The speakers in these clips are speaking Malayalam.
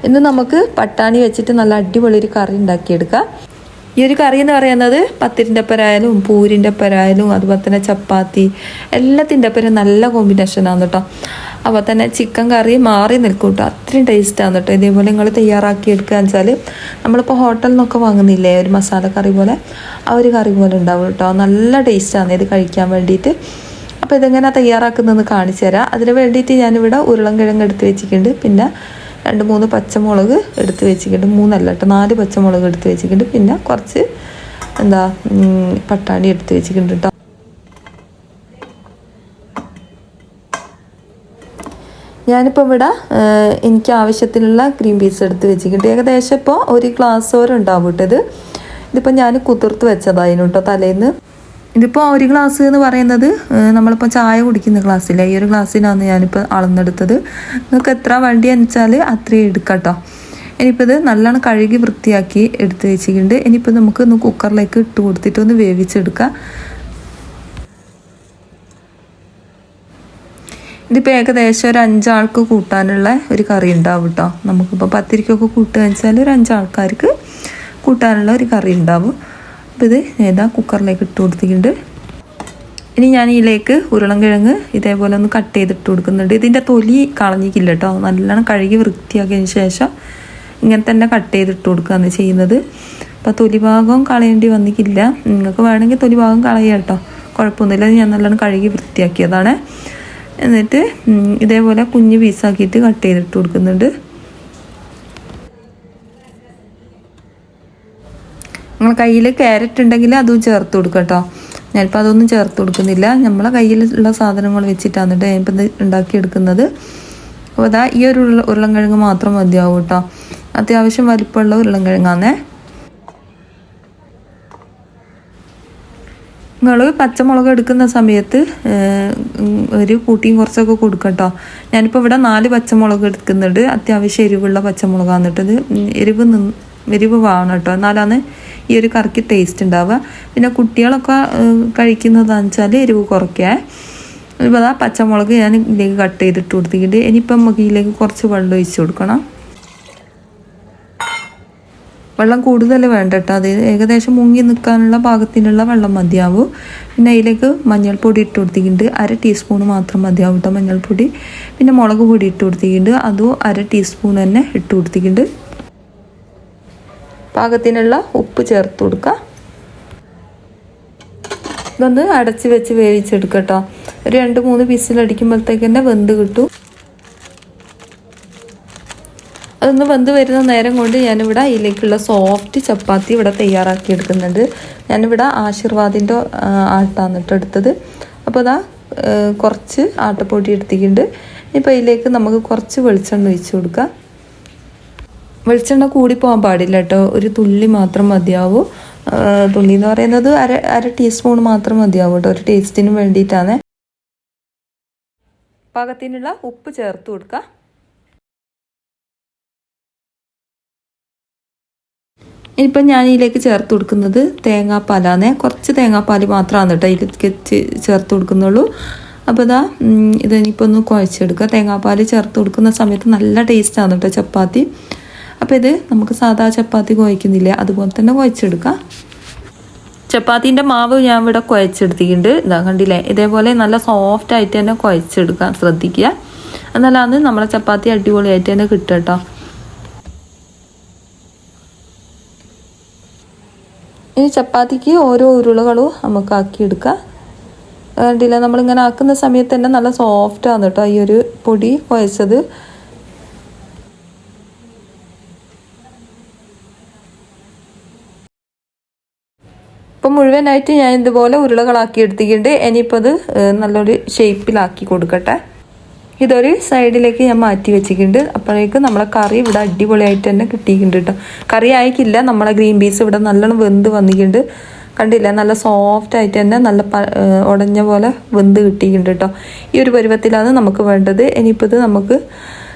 ഇന്ന് നമുക്ക് പട്ടാണി വെച്ചിട്ട് നല്ല അടിപൊളി ഒരു കറി ഉണ്ടാക്കിയെടുക്കാം. ഈ ഒരു കറി എന്ന് പറയുന്നത് പത്തിരിൻ്റെ ഒപ്പരായാലും പൂരിൻ്റെ ഒപ്പരായാലും അതുപോലെ തന്നെ ചപ്പാത്തി എല്ലാത്തിൻ്റെ ഒപ്പരം നല്ല കോമ്പിനേഷനാണ് കേട്ടോ. അപ്പോൾ തന്നെ ചിക്കൻ കറി മാറി നിൽക്കും കേട്ടോ, അത്രയും ടേസ്റ്റാണ് കേട്ടോ. ഇതേപോലെ നിങ്ങൾ തയ്യാറാക്കി എടുക്കുക വെച്ചാൽ നമ്മളിപ്പോൾ ഹോട്ടലിൽ നിന്നൊക്കെ വാങ്ങുന്നില്ലേ ഒരു മസാല കറി പോലെ, ആ ഒരു കറി പോലെ ഉണ്ടാവും കേട്ടോ. നല്ല ടേസ്റ്റാണ് ഇത് കഴിക്കാൻ വേണ്ടിയിട്ട്. അപ്പോൾ ഇതെങ്ങനെ തയ്യാറാക്കുന്നതെന്ന് കാണിച്ചു തരാം. അതിന് വേണ്ടിയിട്ട് ഞാനിവിടെ ഉരുളൻകിഴങ്ങ് എടുത്ത് വെച്ചിട്ടുണ്ട്, പിന്നെ 2-3 പച്ചമുളക് എടുത്ത് വെച്ചിട്ടുണ്ട്, 3 കേട്ടോ 4 പച്ചമുളക് എടുത്ത് വെച്ചിട്ടുണ്ട്, പിന്നെ കുറച്ച് പട്ടാണി എടുത്ത് വെച്ചിട്ടുണ്ട് കേട്ടോ. ഞാനിപ്പോൾ ഇവിടെ എനിക്ക് ആവശ്യത്തിനുള്ള ഗ്രീൻ പീസ് എടുത്ത് വെച്ചിട്ടുണ്ട്. ഏകദേശം ഇപ്പോൾ 1 ഗ്ലാസ്സോരം ഉണ്ടാവും കേട്ടത്. ഇതിപ്പോൾ ഞാൻ കുതിർത്ത് വെച്ചതായിരുന്നു കേട്ടോ തലേന്ന്. ഇതിപ്പോൾ 1 ഗ്ലാസ് എന്ന് പറയുന്നത് നമ്മളിപ്പോൾ ചായ കുടിക്കുന്ന ഗ്ലാസ്സില്ല, ഈ ഒരു ഗ്ലാസ്സിനാണ് ഞാനിപ്പോൾ അളന്നെടുത്തത്. നിങ്ങൾക്ക് എത്ര വണ്ടി വെച്ചാൽ അത്രയും എടുക്കാം കേട്ടോ. ഇനിയിപ്പോൾ ഇത് നല്ലോണം കഴുകി വൃത്തിയാക്കി എടുത്ത് വെച്ചിട്ടുണ്ട്. ഇനിയിപ്പോൾ നമുക്ക് കുക്കറിലേക്ക് ഇട്ട് കൊടുത്തിട്ടൊന്ന് വേവിച്ചെടുക്കാം. ഇതിപ്പോൾ ഏകദേശം ഒരു 5 ആൾക്ക് കൂട്ടാനുള്ള ഒരു കറി ഉണ്ടാവും കേട്ടോ. നമുക്കിപ്പോൾ പത്തിരിക്കൊക്കെ കൂട്ടുക വെച്ചാൽ ഒരു 5 ആൾക്കാർക്ക് കൂട്ടാനുള്ള ഒരു കറി ഉണ്ടാവും. അപ്പോൾ ഇത് കുക്കറിലേക്ക് ഇട്ട് കൊടുത്തിട്ടുണ്ട്. ഇനി ഞാൻ ഇതിലേക്ക് ഉരുളൻകിഴങ്ങ് ഇതേപോലെ ഒന്ന് കട്ട് ചെയ്തിട്ട് കൊടുക്കുന്നുണ്ട്. ഇതിൻ്റെ തൊലി കളഞ്ഞിക്കില്ല കേട്ടോ, നല്ലോണം കഴുകി വൃത്തിയാക്കിയതിന് ശേഷം ഇങ്ങനെ തന്നെ കട്ട് ചെയ്തിട്ട് കൊടുക്കുകയാണ് ചെയ്യുന്നത്. അപ്പോൾ തൊലി ഭാഗം കളയേണ്ടി വന്നിക്കില്ല, നിങ്ങൾക്ക് വേണമെങ്കിൽ തൊലി ഭാഗം കളയുക കേട്ടോ, കുഴപ്പമൊന്നുമില്ല. ഞാൻ നല്ലോണം കഴുകി വൃത്തിയാക്കിയതാണ്. എന്നിട്ട് ഇതേപോലെ കുഞ്ഞ് പീസാക്കിയിട്ട് കട്ട് ചെയ്തിട്ട് കൊടുക്കുന്നുണ്ട്. നിങ്ങൾ കയ്യിൽ ക്യാരറ്റ് ഉണ്ടെങ്കിൽ അതും ചേർത്ത് കൊടുക്കുക കേട്ടോ. ഞാനിപ്പോൾ അതൊന്നും ചേർത്ത് കൊടുക്കുന്നില്ല, നമ്മളെ കയ്യിലുള്ള സാധനങ്ങൾ വെച്ചിട്ടാണ് കേട്ടോ ഞാനിപ്പോൾ ഇത് ഉണ്ടാക്കിയെടുക്കുന്നത്. അപ്പോൾ അതാ ഈ ഒരു ഉരുളൻകിഴങ്ങ് മാത്രം മതിയാവും കേട്ടോ. അത്യാവശ്യം വലിപ്പമുള്ള ഉരുളൻകിഴങ്ങാന്നേ. നിങ്ങൾ പച്ചമുളക് എടുക്കുന്ന സമയത്ത് ഒരു കൂട്ടിയും കുറച്ചൊക്കെ കൊടുക്കുക കേട്ടോ. ഞാനിപ്പോൾ ഇവിടെ 4 പച്ചമുളക് എടുക്കുന്നുണ്ട്, അത്യാവശ്യം എരിവുള്ള പച്ചമുളകാണ് കേട്ടത്. എരിവ് വേണം കേട്ടോ, എന്നാലാണ് ഈ ഒരു കറിക്ക് ടേസ്റ്റ് ഉണ്ടാവുക. പിന്നെ കുട്ടികളൊക്കെ കഴിക്കുന്നതാണെന്ന് വെച്ചാൽ എരിവ് കുറയ്ക്കുക. ഇപ്പോൾ അതാ പച്ചമുളക് ഞാൻ ഇതിലേക്ക് കട്ട് ചെയ്തിട്ട് കൊടുത്തിട്ടുണ്ട്. ഇനിയിപ്പം നമുക്ക് ഇതിലേക്ക് കുറച്ച് വെള്ളം ഒഴിച്ച് കൊടുക്കണം. വെള്ളം കൂടുതൽ വേണ്ട കേട്ടോ, അത് ഏകദേശം മുങ്ങി നിൽക്കാനുള്ള പാകത്തിനുള്ള വെള്ളം മതിയാവും. പിന്നെ അതിലേക്ക് മഞ്ഞൾപ്പൊടി ഇട്ട് കൊടുത്തിട്ടുണ്ട്, 1/2 ടീസ്പൂൺ മാത്രം മതിയാവും കേട്ടോ മഞ്ഞൾപ്പൊടി. പിന്നെ മുളക് പൊടി ഇട്ട് കൊടുത്തിട്ടുണ്ട്, അതും 1/2 ടീസ്പൂൺ തന്നെ ഇട്ട് കൊടുത്തിട്ടുണ്ട്. പാകത്തിനുള്ള ഉപ്പ് ചേർത്ത് കൊടുക്കുക. ഇതൊന്ന് അടച്ച് വെച്ച് വേവിച്ചെടുക്കുക കേട്ടോ. ഒരു 2-3 വിസിലടിക്കുമ്പോഴത്തേക്ക് തന്നെ വെന്ത് കിട്ടും. അതൊന്ന് വെന്ത് വരുന്ന നേരം കൊണ്ട് ഞാനിവിടെ അതിലേക്കുള്ള സോഫ്റ്റ് ചപ്പാത്തി ഇവിടെ തയ്യാറാക്കി എടുക്കുന്നുണ്ട്. ഞാനിവിടെ ആശീർവാദിൻ്റെ ആട്ടാണ് കേട്ടോ എടുത്തത്. അപ്പോൾ അതാ കുറച്ച് ആട്ടപ്പൊടി എടുത്തിട്ടുണ്ട്. ഇപ്പോൾ അതിലേക്ക് നമുക്ക് കുറച്ച് വെളിച്ചെണ്ണ ഒഴിച്ച് കൊടുക്കാം. വെളിച്ചെണ്ണ കൂടി പോകാൻ പാടില്ല കേട്ടോ, ഒരു തുള്ളി മാത്രം മതിയാവും. തുള്ളി എന്ന് പറയുന്നത് അര ടീസ്പൂൺ മാത്രം മതിയാവും കേട്ടോ, ഒരു ടേസ്റ്റിന് വേണ്ടിയിട്ടാണ്. പാകത്തിനുള്ള ഉപ്പ് ചേർത്ത് കൊടുക്കുക. ഇനിയിപ്പം ഞാൻ ഇതിലേക്ക് ചേർത്ത് കൊടുക്കുന്നത് തേങ്ങാപ്പാലാണ്. കുറച്ച് തേങ്ങാപ്പാൽ മാത്രമാണ് കേട്ടോ ഇതിലേക്ക് ചേർത്ത് കൊടുക്കുന്നുള്ളൂ. അപ്പോൾ ഇതാ ഇതിനിപ്പോൾ ഒന്ന് കുഴച്ചെടുക്കുക. തേങ്ങാപ്പാൽ ചേർത്ത് കൊടുക്കുന്ന സമയത്ത് നല്ല ടേസ്റ്റാണ് കേട്ടോ ചപ്പാത്തി. അപ്പോൾ ഇത് നമുക്ക് സാധാ ചപ്പാത്തി കുഴക്കുന്നില്ലേ അതുപോലെ തന്നെ കുഴച്ചെടുക്കാം. ചപ്പാത്തീൻ്റെ മാവ് ഞാൻ ഇവിടെ കുഴച്ചെടുത്തിട്ടുണ്ട്. ഇതാ കണ്ടില്ലേ, ഇതേപോലെ നല്ല സോഫ്റ്റ് ആയിട്ട് തന്നെ കുഴച്ചെടുക്കാൻ ശ്രദ്ധിക്കുക, എന്നാലാണ് നമ്മളെ ചപ്പാത്തി അടിപൊളിയായിട്ട് തന്നെ കിട്ടുക കേട്ടോ. ഇനി ചപ്പാത്തിക്ക് ഓരോ ഉരുളകളും നമുക്ക് ആക്കിയെടുക്കാം. കണ്ടില്ല, നമ്മളിങ്ങനെ ആക്കുന്ന സമയത്ത് തന്നെ നല്ല സോഫ്റ്റാണ് കേട്ടോ ഈ ഒരു പൊടി കുഴച്ചത്. ഇപ്പം മുഴുവനായിട്ട് ഞാൻ ഇതുപോലെ ഉരുളകളാക്കി എടുത്തിട്ടുണ്ട്. ഇനിയിപ്പോൾ അത് നല്ലൊരു ഷേപ്പിലാക്കി കൊടുക്കട്ടെ. ഇതൊരു സൈഡിലേക്ക് ഞാൻ മാറ്റി വെച്ചിട്ടുണ്ട്. അപ്പോഴേക്കും നമ്മളെ കറി ഇവിടെ അടിപൊളിയായിട്ട് തന്നെ കിട്ടിയിട്ടുണ്ട് കേട്ടോ. കറി ആയിക്കില്ല, നമ്മളെ ഗ്രീൻ പീസ് ഇവിടെ നല്ലോണം വെന്ത് വന്നിട്ടുണ്ട്. കണ്ടില്ല, നല്ല സോഫ്റ്റ് ആയിട്ട് തന്നെ നല്ല ഉടഞ്ഞ പോലെ വെന്ത് കിട്ടിയിട്ടുണ്ട് കേട്ടോ. ഈ ഒരു പരുവത്തിലാണ് നമുക്ക് വേണ്ടത്. ഇനിയിപ്പോൾ ഇത് നമുക്ക്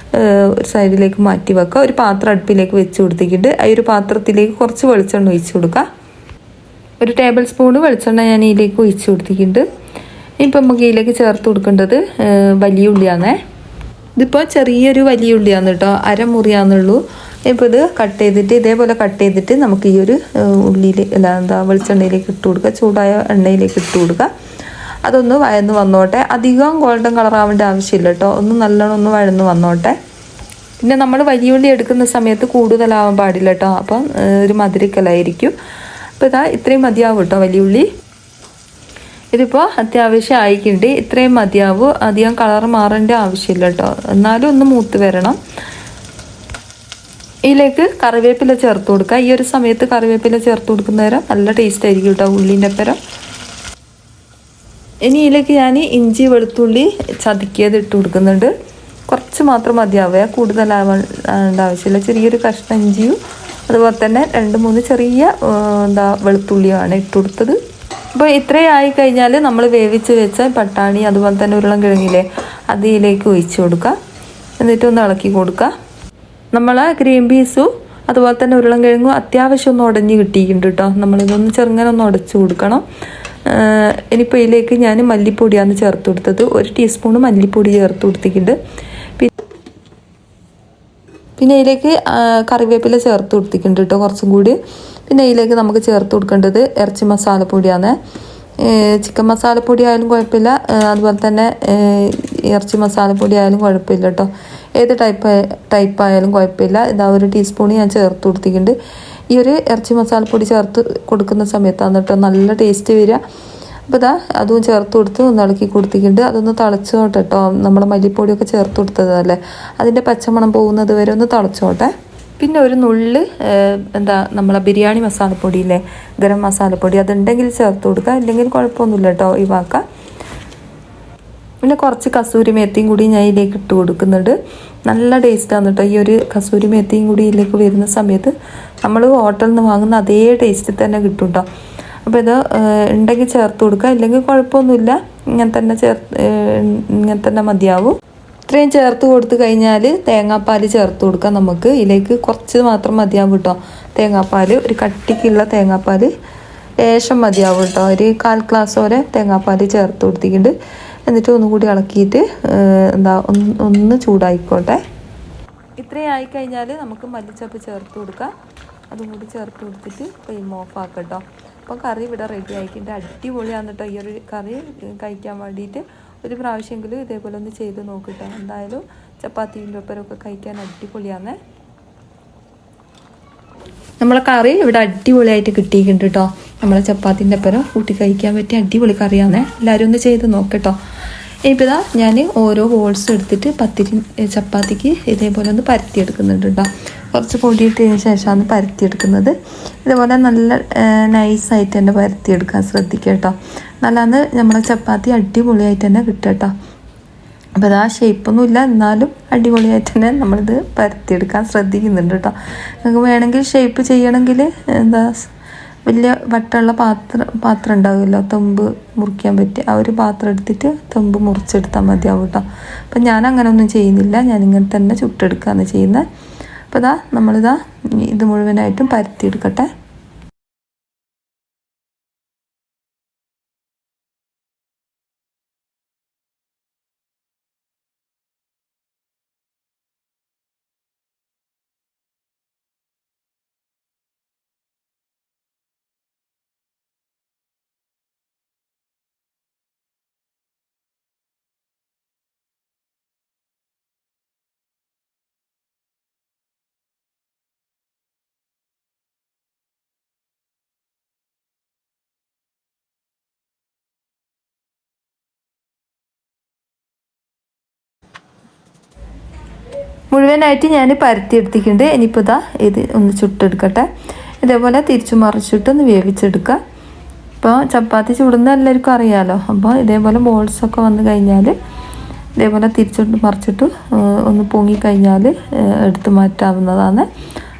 ഒരു സൈഡിലേക്ക് മാറ്റി വെക്കാം. ഒരു പാത്രം അടുപ്പിലേക്ക് വെച്ച് കൊടുത്തിട്ടുണ്ട്. ഈ ഒരു പാത്രത്തിലേക്ക് കുറച്ച് വെളിച്ചെണ്ണ ഒഴിച്ച് കൊടുക്കുക. ഒരു ടേബിൾ സ്പൂൺ വെളിച്ചെണ്ണ ഞാൻ ഇതിലേക്ക് ഒഴിച്ച് കൊടുത്തിട്ടുണ്ട്. ഇപ്പം നമുക്ക് ഇതിലേക്ക് ചേർത്ത് കൊടുക്കേണ്ടത് വലിയ ഉള്ളിയാണേ. ഇതിപ്പോൾ ചെറിയൊരു വലിയ ഉള്ളിയാണ് കേട്ടോ, അരമുറിയാന്നുള്ളൂ. ഇപ്പോൾ ഇത് കട്ട് ചെയ്തിട്ട് ഇതേപോലെ കട്ട് ചെയ്തിട്ട് നമുക്ക് ഈ ഒരു ഉള്ളിയിൽ വെളിച്ചെണ്ണയിലേക്ക് ഇട്ട് കൊടുക്കുക, ചൂടായ എണ്ണയിലേക്ക് ഇട്ട് കൊടുക്കുക. അതൊന്ന് വഴന്ന് വന്നോട്ടെ. അധികം ഗോൾഡൻ കളറാവേണ്ട ആവശ്യമില്ല കേട്ടോ, ഒന്ന് നല്ലോണം ഒന്ന് വഴന്ന് വന്നോട്ടെ. പിന്നെ നമ്മൾ വലിയ ഉള്ളി എടുക്കുന്ന സമയത്ത് കൂടുതലാവാൻ പാടില്ല കേട്ടോ, അപ്പം ഒരു മധുരക്കലായിരിക്കും. അപ്പോൾ ഇതാ ഇത്രയും മതിയാവും കേട്ടോ വലിയ ഉള്ളി. ഇതിപ്പോൾ അത്യാവശ്യം ആയിക്കുണ്ട്, ഇത്രയും മതിയാവും. അധികം കളർ മാറേണ്ട ആവശ്യമില്ല കേട്ടോ, എന്നാലും ഒന്ന് മൂത്ത് വരണം. ഇതിലേക്ക് കറിവേപ്പില ചേർത്ത് കൊടുക്കുക. ഈ ഒരു സമയത്ത് കറിവേപ്പില ചേർത്ത് കൊടുക്കുന്നേരം നല്ല ടേസ്റ്റ് ആയിരിക്കും കേട്ടോ ഉള്ളിൻ്റെ ഒപ്പം. ഇനി ഇതിലേക്ക് ഞാൻ ഇഞ്ചി വെളുത്തുള്ളി ചതുക്കിയത് ഇട്ട് കൊടുക്കുന്നുണ്ട്. കുറച്ച് മാത്രം മതിയാവുക, കൂടുതലാവേണ്ട ആവശ്യമില്ല. ചെറിയൊരു കഷ്ണം ഇഞ്ചിയും അതുപോലെ തന്നെ 2-3 ചെറിയ വെളുത്തുള്ളിയാണ് ഇട്ട് കൊടുത്തത്. അപ്പോൾ ഇത്രയും ആയി കഴിഞ്ഞാൽ നമ്മൾ വേവിച്ച് വെച്ച പട്ടാണി അതുപോലെ തന്നെ ഉരുളൻകിഴങ്ങില്ലേ അതിലേക്ക് ഒഴിച്ച് കൊടുക്കുക. എന്നിട്ടൊന്ന് ഇളക്കി കൊടുക്കുക. നമ്മൾ ഗ്രീൻ പീസും അതുപോലെ തന്നെ ഉരുളൻകിഴങ്ങും അത്യാവശ്യം ഒന്ന് ഉടഞ്ഞ് കിട്ടിയിട്ടുണ്ട് കേട്ടോ. നമ്മളിതൊന്ന് ചെറുങ്ങനെ ഒന്ന് ഉടച്ച് കൊടുക്കണം. ഇനിയിപ്പോൾ ഇതിലേക്ക് ഞാൻ മല്ലിപ്പൊടിയാണ് ചേർത്ത് കൊടുത്തത്. 1 ടീസ്പൂൺ മല്ലിപ്പൊടി ചേർത്ത് കൊടുത്തിട്ടുണ്ട്. പിന്നെ ഇതിലേക്ക് കറിവേപ്പില ചേർത്ത് കൊടുത്തിട്ടുണ്ട് കേട്ടോ കുറച്ചും കൂടി. പിന്നെ ഇതിലേക്ക് നമുക്ക് ചേർത്ത് കൊടുക്കേണ്ടത് ഇറച്ചി മസാലപ്പൊടിയാണ്. ചിക്കൻ മസാലപ്പൊടി ആയാലും കുഴപ്പമില്ല, അതുപോലെ തന്നെ ഇറച്ചി മസാലപ്പൊടി ആയാലും കുഴപ്പമില്ല കേട്ടോ. ഏത് ടൈപ്പ് ആയാലും കുഴപ്പമില്ല. ഇതാ 1 ടീസ്പൂൺ ഞാൻ ചേർത്ത് കൊടുത്തിട്ടുണ്ട്. ഈ ഒരു ഇറച്ചി മസാലപ്പൊടി ചേർത്ത് കൊടുക്കുന്ന സമയത്താണ് കേട്ടോ നല്ല ടേസ്റ്റ് വരിക. അപ്പോൾ ഇതാ അതും ചേർത്ത് കൊടുത്ത് ഒന്ന് ഇളക്കി കൊടുത്തിട്ടുണ്ട്. അതൊന്ന് തിളച്ചോട്ടെ കേട്ടോ. നമ്മൾ മല്ലിപ്പൊടിയൊക്കെ ചേർത്ത് കൊടുത്തതല്ലേ, അതിൻ്റെ പച്ചമണം പോകുന്നത് വരെ ഒന്ന് തിളച്ചോട്ടെ. പിന്നെ ഒരു നുള്ള് നമ്മളെ ബിരിയാണി മസാലപ്പൊടിയില്ലേ, ഗരം മസാലപ്പൊടി, അതുണ്ടെങ്കിൽ ചേർത്ത് കൊടുക്കുക, ഇല്ലെങ്കിൽ കുഴപ്പമൊന്നുമില്ല കേട്ടോ, ഒഴിവാക്കാം. പിന്നെ കുറച്ച് കസൂരി മേത്തിയും കൂടി ഞാൻ ഇതിലേക്ക് ഇട്ട് കൊടുക്കുന്നുണ്ട്. നല്ല ടേസ്റ്റാണ് കേട്ടോ. ഈ ഒരു കസൂരി മേത്തിയും കൂടി ഇതിലേക്ക് വരുന്ന സമയത്ത് നമ്മൾ ഹോട്ടലിൽ നിന്ന് വാങ്ങുന്ന അതേ ടേസ്റ്റ് തന്നെ കിട്ടും കേട്ടോ. അപ്പോൾ ഇത് ഉണ്ടെങ്കിൽ ചേർത്ത് കൊടുക്കുക, ഇല്ലെങ്കിൽ കുഴപ്പമൊന്നുമില്ല, ഇങ്ങനെ തന്നെ മതിയാവും. ഇത്രയും ചേർത്ത് കൊടുത്തു കഴിഞ്ഞാൽ തേങ്ങാപ്പാൽ ചേർത്ത് കൊടുക്കാം. നമുക്ക് ഇതിലേക്ക് കുറച്ച് മാത്രം മതിയാവും കേട്ടോ തേങ്ങാപ്പാൽ. ഒരു കട്ടിക്കുള്ള തേങ്ങാപ്പാൽ ലേശം മതിയാവും കേട്ടോ. ഒരു 1/4 ഗ്ലാസ് വരെ തേങ്ങാപ്പാൽ ചേർത്ത് കൊടുത്തിട്ടുണ്ട്. എന്നിട്ട് ഒന്നുകൂടി ഇളക്കിയിട്ട് ഒന്ന് ചൂടായിക്കോട്ടെ. ഇത്രയും ആയിക്കഴിഞ്ഞാൽ നമുക്ക് മല്ലിച്ചപ്പ് ചേർത്ത് കൊടുക്കാം. അതും കൂടി ചേർത്ത് കൊടുത്തിട്ട് ഫ്ലെയിം ഓഫ് ആക്കാം കേട്ടോ. അപ്പോൾ കറി ഇവിടെ റെഡി ആയിട്ടുണ്ട്. അടിപൊളിയാണ് കേട്ടോ ഈ ഒരു കറി കഴിക്കാൻ വേണ്ടിയിട്ട്. ഒരു പ്രാവശ്യമെങ്കിലും ഇതേപോലെ ഒന്ന് ചെയ്ത് നോക്കിട്ടോ. എന്തായാലും ചപ്പാത്തീൻ്റെ ഒപ്പരമൊക്കെ കഴിക്കാൻ അടിപൊളിയാണ്. നമ്മളെ കറി ഇവിടെ അടിപൊളിയായിട്ട് കിട്ടിയിട്ടുണ്ട് കേട്ടോ. നമ്മളെ ചപ്പാത്തിൻ്റെ ഒപ്പരം കൂട്ടി കഴിക്കാൻ പറ്റിയ അടിപൊളി കറിയാണ്. എല്ലാവരും ഒന്ന് ചെയ്ത് നോക്കട്ടോ. ഇപ്പോൾ ഇതാ ഞാൻ ഓരോ ബോൾസ് എടുത്തിട്ട് ചപ്പാത്തിക്ക് ഇതേപോലെ ഒന്ന് പരത്തിയെടുക്കുന്നുണ്ട് കേട്ടോ. കുറച്ച് പൊടിയിട്ടതിന് ശേഷമാണ് പരത്തിയെടുക്കുന്നത്. ഇതേപോലെ നല്ല നൈസായിട്ട് തന്നെ പരത്തിയെടുക്കാൻ ശ്രദ്ധിക്കുക കേട്ടോ. നല്ലത് നമ്മളെ ചപ്പാത്തി അടിപൊളിയായിട്ട് തന്നെ കിട്ടും കേട്ടോ. അപ്പോൾ അത് ആ ഷേപ്പൊന്നുമില്ല, എന്നാലും അടിപൊളിയായിട്ട് തന്നെ നമ്മളിത് പരത്തിയെടുക്കാൻ ശ്രദ്ധിക്കുന്നുണ്ട് കേട്ടോ. നിങ്ങൾക്ക് വേണമെങ്കിൽ ഷേപ്പ് ചെയ്യണമെങ്കിൽ വലിയ വട്ടമുള്ള പാത്രം ഉണ്ടാവുമല്ലോ, തെമ്പ് മുറിക്കാൻ പറ്റിയ ആ ഒരു പാത്രം എടുത്തിട്ട് തെമ്പ് മുറിച്ചെടുത്താൽ മതിയാവും കേട്ടോ. അപ്പം ഞാൻ അങ്ങനെ ഒന്നും ചെയ്യുന്നില്ല, ഞാനിങ്ങനെ തന്നെ ചുട്ടെടുക്കുകയാണ് ചെയ്യുന്നത്. അപ്പോൾ നമ്മളിതാ ഇത് മുഴുവനായിട്ടും പരത്തിയെടുക്കട്ടെ. മുഴുവനായിട്ട് ഞാൻ പരത്തിയെടുത്തിട്ടുണ്ട്. ഇനിയിപ്പോൾ ഇത് ഒന്ന് ചുട്ടെടുക്കട്ടെ. ഇതേപോലെ തിരിച്ചു മറിച്ചിട്ടൊന്ന് വേവിച്ചെടുക്കുക. ഇപ്പോൾ ചപ്പാത്തി ചുടുന്ന എല്ലാവർക്കും അറിയാമല്ലോ. അപ്പോൾ ഇതേപോലെ ബോൾസൊക്കെ വന്നു കഴിഞ്ഞാൽ ഇതേപോലെ തിരിച്ചിട്ട് മറിച്ചിട്ട് ഒന്ന് പൊങ്ങിക്കഴിഞ്ഞാൽ എടുത്ത് മാറ്റാവുന്നതാണ്.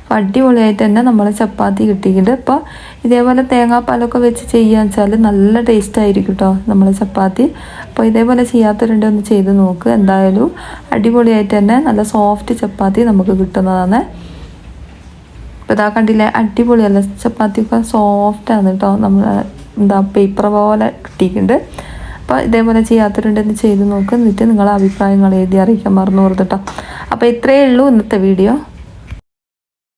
അപ്പോൾ അടിപൊളിയായിട്ട് തന്നെ നമ്മൾ ചപ്പാത്തി കിട്ടിയിട്ടുണ്ട്. അപ്പോൾ ഇതേപോലെ തേങ്ങാപ്പാലൊക്കെ വെച്ച് ചെയ്യാന്ന് വെച്ചാൽ നല്ല ടേസ്റ്റ് ആയിരിക്കും കേട്ടോ നമ്മൾ ചപ്പാത്തി. അപ്പോൾ ഇതേപോലെ ചെയ്യാത്തവരുണ്ട് ഒന്ന് ചെയ്ത് നോക്ക്. എന്തായാലും അടിപൊളിയായിട്ട് തന്നെ നല്ല സോഫ്റ്റ് ചപ്പാത്തി നമുക്ക് കിട്ടുന്നതാണ്. അപ്പോൾ ഇതാ കണ്ടില്ലേ, അടിപൊളിയല്ല ചപ്പാത്തിയൊക്കെ സോഫ്റ്റാണ് കേട്ടോ. നമ്മൾ പേപ്പർ പോലെ കിട്ടിയിട്ടുണ്ട്. അപ്പോൾ ഇതേപോലെ ചെയ്യാത്തവരുണ്ടെന്ന് ചെയ്ത് നോക്കുക. എന്നിട്ട് നിങ്ങളെ അഭിപ്രായങ്ങൾ എഴുതി അറിയിക്കാൻ മറന്നു പോകരുത് കേട്ടോ. അപ്പോൾ ഇത്രയേ ഉള്ളൂ ഇന്നത്തെ വീഡിയോ.